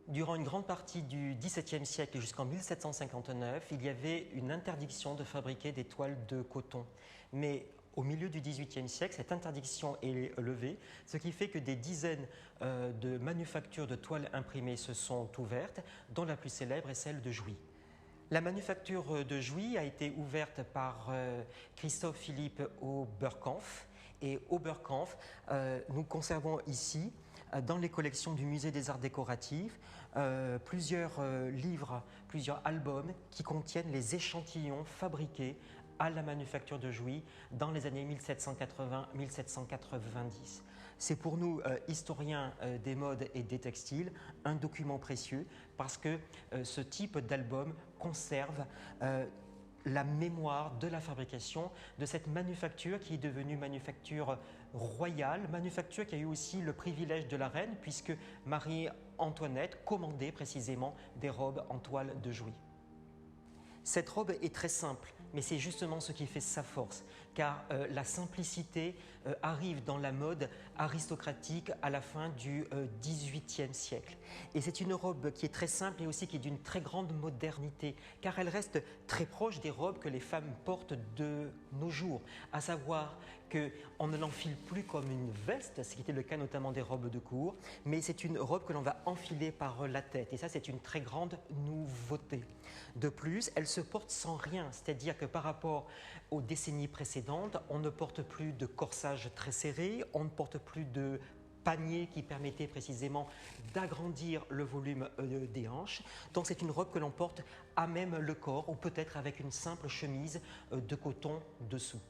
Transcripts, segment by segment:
Durant une grande partie du XVIIe siècle jusqu'en 1759, il y avait une interdiction de fabriquer des toiles de coton. Mais au milieu du XVIIIe siècle, cette interdiction est levée, ce qui fait que des dizaines de manufactures de toiles imprimées se sont ouvertes, dont la plus célèbre est celle de Jouy. La manufacture de Jouy a été ouverte par Christophe Philippe au Burgkampf. Et au Burgkampf, nous conservons ici, dans les collections du Musée des Arts Décoratifs, plusieurs livres, plusieurs albums qui contiennent les échantillons fabriqués à la manufacture de Jouy dans les années 1780-1790. C'est pour nous, historiens des modes et des textiles, un document précieux parce que ce type d'album conserve la mémoire de la fabrication de cette manufacture qui est devenue manufacture royale, manufacture qui a eu aussi le privilège de la reine puisque Marie-Antoinette commandait précisément des robes en toile de Jouy. Cette robe est très simple, mais c'est justement ce qui fait sa force, car la simplicité arrive dans la mode aristocratique à la fin du XVIIIe siècle. Et c'est une robe qui est très simple et aussi qui est d'une très grande modernité, car elle reste très proche des robes que les femmes portent de nos jours, à savoir qu'on ne l'enfile plus comme une veste, ce qui était le cas notamment des robes de cour, mais c'est une robe que l'on va enfiler par la tête, et ça c'est une très grande nouveauté. De plus, elle se porte sans rien, c'est-à-dire que par rapport aux décennies précédentes, on ne porte plus de corsage très serré, on ne porte plus de panier qui permettait précisément d'agrandir le volume des hanches. Donc c'est une robe que l'on porte à même le corps ou peut-être avec une simple chemise de coton dessous.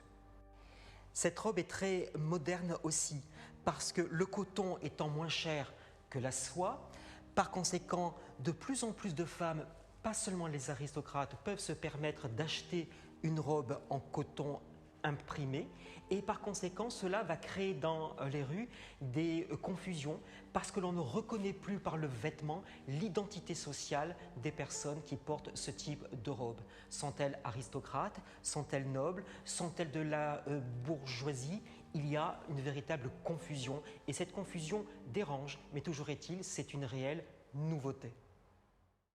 Cette robe est très moderne aussi parce que le coton étant moins cher que la soie, par conséquent, de plus en plus de femmes, pas seulement les aristocrates, peuvent se permettre d'acheter une robe en coton imprimé et par conséquent cela va créer dans les rues des confusions parce que l'on ne reconnaît plus par le vêtement l'identité sociale des personnes qui portent ce type de robe. Sont-elles aristocrates? Sont-elles nobles? Sont-elles de la bourgeoisie? Il y a une véritable confusion et cette confusion dérange, mais toujours est-il, c'est une réelle nouveauté.